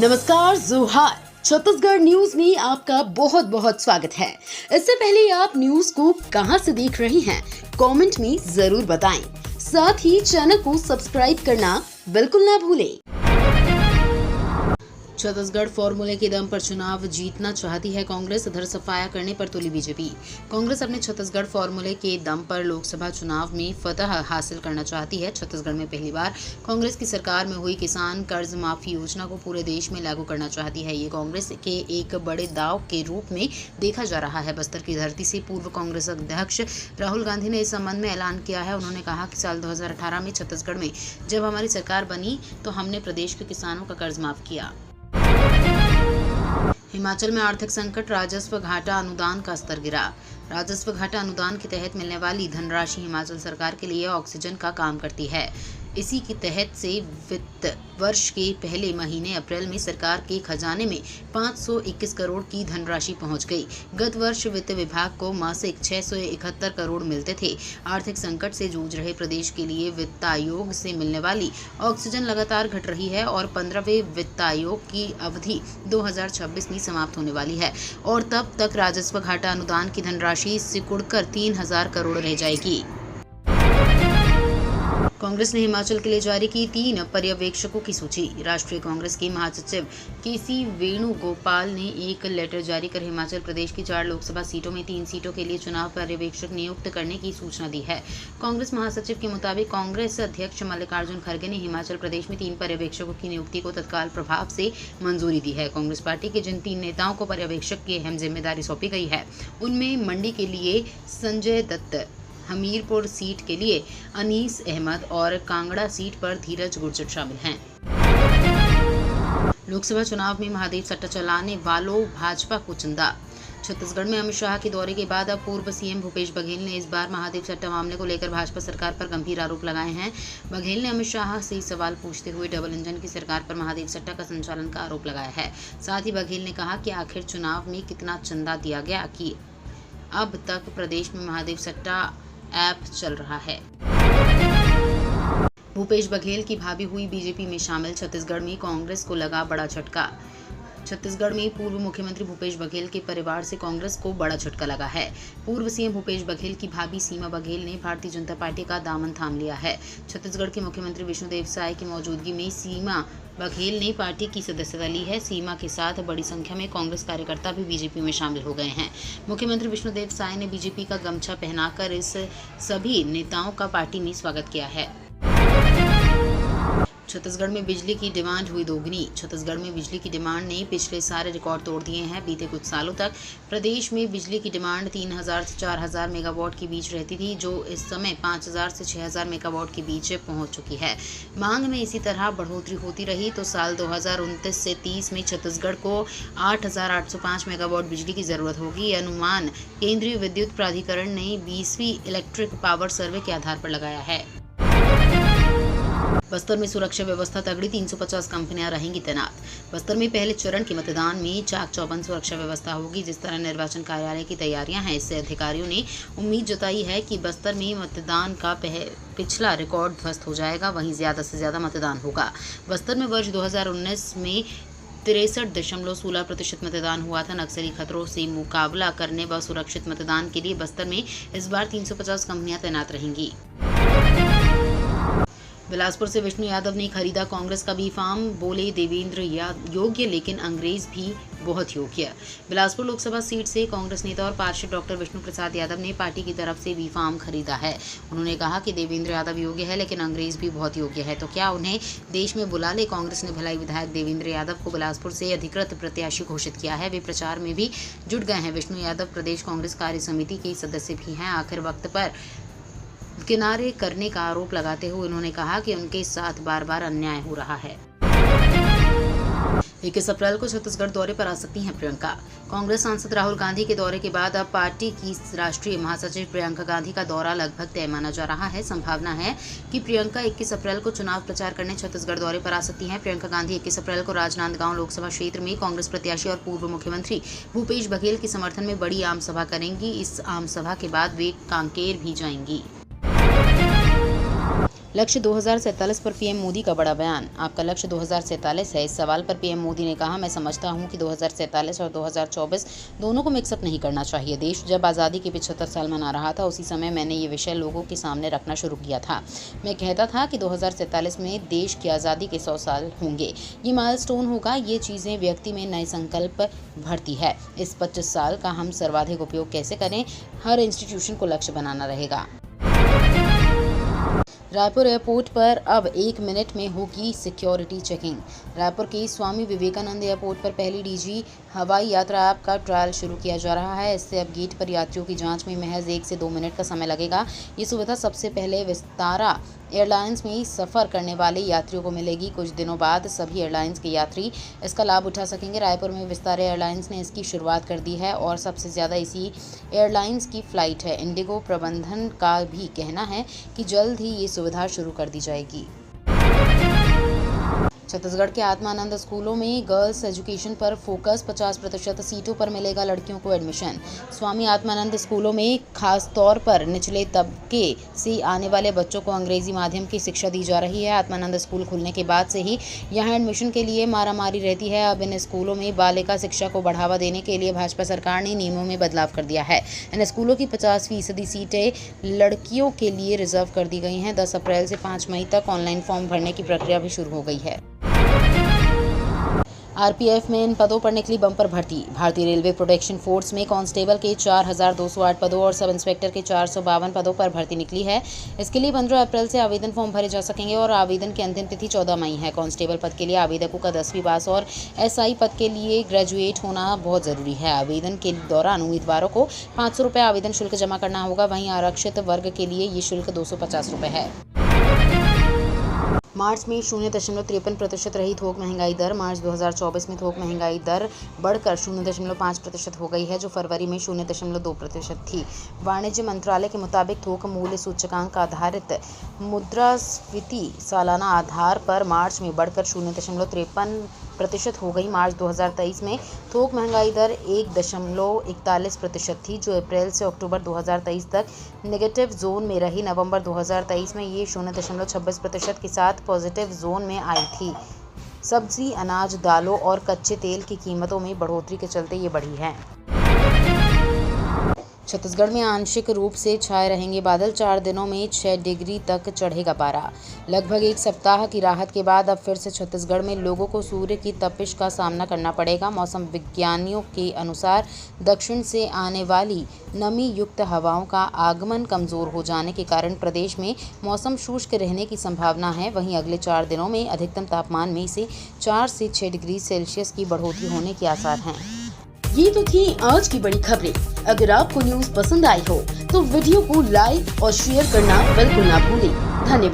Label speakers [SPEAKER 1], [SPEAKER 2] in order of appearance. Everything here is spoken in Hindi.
[SPEAKER 1] नमस्कार, जोहार। छत्तीसगढ़ न्यूज में आपका बहुत बहुत स्वागत है। इससे पहले आप न्यूज को कहां से देख रहे हैं, कमेंट में जरूर बताएं। साथ ही चैनल को सब्सक्राइब करना बिल्कुल ना भूलें। छत्तीसगढ़ फॉर्मूले के दम पर चुनाव जीतना चाहती है कांग्रेस, इधर सफाया करने पर तुली बीजेपी। कांग्रेस अपने छत्तीसगढ़ फॉर्मूले के दम पर लोकसभा चुनाव में फतह हासिल करना चाहती है। छत्तीसगढ़ में पहली बार कांग्रेस की सरकार में हुई किसान कर्ज माफी योजना को पूरे देश में लागू करना चाहती है। ये कांग्रेस के एक बड़े दाव के रूप में देखा जा रहा है। बस्तर की धरती से पूर्व कांग्रेस अध्यक्ष राहुल गांधी ने इस संबंध में ऐलान किया है। उन्होंने कहा कि साल 2018 में छत्तीसगढ़ में जब हमारी सरकार बनी तो हमने प्रदेश के किसानों का कर्ज माफ किया। हिमाचल में आर्थिक संकट, राजस्व घाटा अनुदान का स्तर गिरा। राजस्व घाटा अनुदान के तहत मिलने वाली धनराशि हिमाचल सरकार के लिए ऑक्सीजन का काम करती है। इसी के तहत से वित्त वर्ष के पहले महीने अप्रैल में सरकार के खजाने में 521 करोड़ की धनराशि पहुंच गई। गत वर्ष वित्त विभाग को मासिक 671 करोड़ मिलते थे। आर्थिक संकट से जूझ रहे प्रदेश के लिए वित्त आयोग से मिलने वाली ऑक्सीजन लगातार घट रही है और 15वें वित्त आयोग की अवधि 2026 में समाप्त होने वाली है और तब तक राजस्व घाटा अनुदान की धनराशि सिकुड़कर 3000 करोड़ रह जाएगी। कांग्रेस ने हिमाचल के लिए जारी की 3 पर्यवेक्षकों की सूची। राष्ट्रीय कांग्रेस के महासचिव केसी वेणुगोपाल ने एक लेटर जारी कर हिमाचल प्रदेश की 4 लोकसभा सीटों में 3 सीटों के लिए चुनाव पर्यवेक्षक नियुक्त करने की सूचना दी है। कांग्रेस महासचिव के मुताबिक कांग्रेस अध्यक्ष मल्लिकार्जुन खड़गे ने हिमाचल प्रदेश में 3 पर्यवेक्षकों की नियुक्ति को तत्काल प्रभाव से मंजूरी दी है। कांग्रेस पार्टी के जिन 3 नेताओं को पर्यवेक्षक की अहम जिम्मेदारी सौंपी गई है उनमें मंडी के लिए संजय दत्त, हमीरपुर सीट के लिए अनीस अहमद और कांगड़ा सीट पर धीरज गुर्जर शामिल हैं। लोकसभा चुनाव में महादेव सट्टा चलाने वालों भाजपा को चंदा। छत्तीसगढ़ में अमित शाह के दौरे के बाद अब पूर्व सीएम भूपेश बघेल ने इस बार महादेव सट्टा मामले को लेकर भाजपा सरकार पर गंभीर आरोप लगाए हैं। बघेल ने अमित शाह से सवाल पूछते हुए डबल इंजन की सरकार पर महादेव सट्टा का संचालन का आरोप लगाया है। साथ ही बघेल ने कहा कि आखिर चुनाव में कितना चंदा दिया गया कि अब तक प्रदेश में महादेव सट्टा ऐप चल रहा है। भूपेश बघेल की भाभी हुई बीजेपी में शामिल, छत्तीसगढ़ में कांग्रेस को लगा बड़ा झटका। छत्तीसगढ़ में पूर्व मुख्यमंत्री भूपेश बघेल के परिवार से कांग्रेस को बड़ा झटका लगा है। पूर्व सीएम भूपेश बघेल की भाभी सीमा बघेल ने भारतीय जनता पार्टी का दामन थाम लिया है। छत्तीसगढ़ के मुख्यमंत्री विष्णुदेव साय की मौजूदगी में सीमा बघेल ने पार्टी की सदस्यता ली है। सीमा के साथ बड़ी संख्या में कांग्रेस कार्यकर्ता भी बीजेपी में शामिल हो गए हैं। मुख्यमंत्री विष्णुदेव साय ने बीजेपी का गमछा पहनाकर इस सभी नेताओं का पार्टी में स्वागत किया है। छत्तीसगढ़ में बिजली की डिमांड हुई दोगुनी। छत्तीसगढ़ में बिजली की डिमांड ने पिछले सारे रिकॉर्ड तोड़ दिए हैं। बीते कुछ सालों तक प्रदेश में बिजली की डिमांड 3000 से 4000 मेगावाट के बीच रहती थी, जो इस समय 5000 से 6000 मेगावाट के बीच पहुंच चुकी है। मांग में इसी तरह बढ़ोतरी होती रही तो साल 2029 से 30 में छत्तीसगढ़ को 8805 मेगावाट बिजली की जरूरत होगी। ये अनुमान केंद्रीय विद्युत प्राधिकरण ने 20वीं इलेक्ट्रिक पावर सर्वे के आधार पर लगाया है। बस्तर में सुरक्षा व्यवस्था तगड़ी, 350 कंपनियां रहेंगी तैनात। बस्तर में पहले चरण के मतदान में चाक चौबंद सुरक्षा व्यवस्था होगी। जिस तरह निर्वाचन कार्यालय की तैयारियां हैं, इससे अधिकारियों ने उम्मीद जताई है कि बस्तर में मतदान का पिछला रिकॉर्ड ध्वस्त हो जाएगा, वहीं ज्यादा से ज्यादा मतदान होगा। बस्तर में वर्ष 2019 में 63.16% मतदान हुआ था। नक्सली खतरों से मुकाबला करने व सुरक्षित मतदान के लिए बस्तर में इस बार 350 कंपनियां तैनात रहेंगी। बिलासपुर से विष्णु यादव ने खरीदा कांग्रेस का बी फार्म, बोले देवेंद्र योग्य लेकिन अंग्रेज भी बहुत योग्य। बिलासपुर लोकसभा सीट से कांग्रेस नेता और पार्षद डॉक्टर विष्णु प्रसाद यादव ने पार्टी की तरफ से बी फार्म खरीदा है। उन्होंने कहा कि देवेंद्र यादव योग्य है लेकिन अंग्रेज भी बहुत योग्य है, तो क्या उन्हें देश में बुला ले। कांग्रेस ने भिलाई विधायक देवेंद्र यादव को बिलासपुर से अधिकृत प्रत्याशी घोषित किया है। वे प्रचार में भी जुट गए हैं। विष्णु यादव प्रदेश कांग्रेस कार्य समिति के सदस्य भी हैं। आखिर वक्त पर किनारे करने का आरोप लगाते हुए उन्होंने कहा कि उनके साथ बार बार अन्याय हो रहा है। 21 अप्रैल को छत्तीसगढ़ दौरे पर आ सकती हैं प्रियंका। कांग्रेस सांसद राहुल गांधी के दौरे के बाद अब पार्टी की राष्ट्रीय महासचिव प्रियंका गांधी का दौरा लगभग तय माना जा रहा है। संभावना है कि प्रियंका 21 अप्रैल को चुनाव प्रचार करने छत्तीसगढ़ दौरे पर आ सकती हैं। प्रियंका गांधी 21 अप्रैल को राजनांदगांव लोकसभा क्षेत्र में कांग्रेस प्रत्याशी और पूर्व मुख्यमंत्री भूपेश बघेल के समर्थन में बड़ी आम सभा करेंगी। इस आम सभा के बाद वे कांकेर भी जाएंगी। लक्ष्य 2047 पर पीएम मोदी का बड़ा बयान। आपका लक्ष्य 2047 है। इस सवाल पर पीएम मोदी ने कहा, मैं समझता हूं कि 2047 और 2024 दोनों को मिक्सअप नहीं करना चाहिए। देश जब आज़ादी के 75 साल मना रहा था, उसी समय मैंने ये विषय लोगों के सामने रखना शुरू किया था। मैं कहता था कि 2047 में देश की आज़ादी के 100 साल होंगे। ये माइलस्टोन होगा। ये चीज़ें व्यक्ति में नए संकल्प भरती है। इस 25 साल का हम सर्वाधिक उपयोग कैसे करें, हर इंस्टीट्यूशन को लक्ष्य बनाना रहेगा। रायपुर एयरपोर्ट पर अब 1 मिनट में होगी सिक्योरिटी चेकिंग। रायपुर के स्वामी विवेकानंद एयरपोर्ट पर पहली डीजी हवाई यात्रा ऐप का ट्रायल शुरू किया जा रहा है। इससे अब गेट पर यात्रियों की जांच में महज 1 से 2 मिनट का समय लगेगा। ये सुविधा सबसे पहले विस्तारा एयरलाइंस में सफ़र करने वाले यात्रियों को मिलेगी। कुछ दिनों बाद सभी एयरलाइंस के यात्री इसका लाभ उठा सकेंगे। रायपुर में विस्तारा एयरलाइंस ने इसकी शुरुआत कर दी है और सबसे ज़्यादा इसी एयरलाइंस की फ़्लाइट है। इंडिगो प्रबंधन का भी कहना है कि जल्द ही ये सुविधा शुरू कर दी जाएगी। छत्तीसगढ़ के आत्मानंद स्कूलों में गर्ल्स एजुकेशन पर फोकस। 50% सीटों पर मिलेगा लड़कियों को एडमिशन। स्वामी आत्मानंद स्कूलों में खास तौर पर निचले तबके से आने वाले बच्चों को अंग्रेजी माध्यम की शिक्षा दी जा रही है। आत्मानंद स्कूल खुलने के बाद से ही यहां एडमिशन के लिए मारामारी रहती है। अब इन स्कूलों में बालिका शिक्षा को बढ़ावा देने के लिए भाजपा सरकार ने नियमों में बदलाव कर दिया है। इन स्कूलों की 50% सीटें लड़कियों के लिए रिजर्व कर दी गई हैं। 10 अप्रैल से 5 मई तक ऑनलाइन फॉर्म भरने की प्रक्रिया भी शुरू हो गई है। आरपीएफ में इन पदों पर निकली बम्पर भर्ती। भारतीय रेलवे प्रोटेक्शन फोर्स में कांस्टेबल के 4208 पदों और सब इंस्पेक्टर के 452 पदों पर भर्ती निकली है। इसके लिए 15 अप्रैल से आवेदन फॉर्म भरे जा सकेंगे और आवेदन की अंतिम तिथि 14 मई है। कांस्टेबल पद के लिए आवेदकों का 10वीं पास और एसआई पद के लिए ग्रेजुएट होना बहुत ज़रूरी है। आवेदन के दौरान उम्मीदवारों को 500 रुपये आवेदन शुल्क जमा करना होगा। वहीं आरक्षित वर्ग के लिए ये शुल्क 250 रुपये है। मार्च में 0.53% रही थोक महंगाई दर। मार्च 2024 में थोक महंगाई दर बढ़कर 0.5% हो गई है, जो फरवरी में 0.2% थी। वाणिज्य मंत्रालय के मुताबिक थोक मूल्य सूचकांक आधारित मुद्रास्फीति सालाना आधार पर मार्च में बढ़कर 0.53% हो गई। मार्च 2023 में थोक महंगाई दर 1.41% थी, जो अप्रैल से अक्टूबर 2023 तक नेगेटिव जोन में रही। नवंबर 2023 में ये 0.26% के साथ पॉजिटिव जोन में आई थी। सब्जी, अनाज, दालों और कच्चे तेल की कीमतों में बढ़ोतरी के चलते ये बढ़ी है। छत्तीसगढ़ में आंशिक रूप से छाए रहेंगे बादल। 4 दिनों में 6 डिग्री तक चढ़ेगा पारा। लगभग 1 सप्ताह की राहत के बाद अब फिर से छत्तीसगढ़ में लोगों को सूर्य की तपिश का सामना करना पड़ेगा। मौसम विज्ञानियों के अनुसार दक्षिण से आने वाली नमी युक्त हवाओं का आगमन कमज़ोर हो जाने के कारण प्रदेश में मौसम शुष्क रहने की संभावना है। वहीं अगले 4 दिनों में अधिकतम तापमान में से 4 से 6 डिग्री सेल्सियस की बढ़ोतरी होने के आसार हैं।
[SPEAKER 2] ये तो थी आज की बड़ी खबरें। अगर आपको न्यूज़ पसंद आई हो तो वीडियो को लाइक और शेयर करना बिल्कुल ना भूलें। धन्यवाद।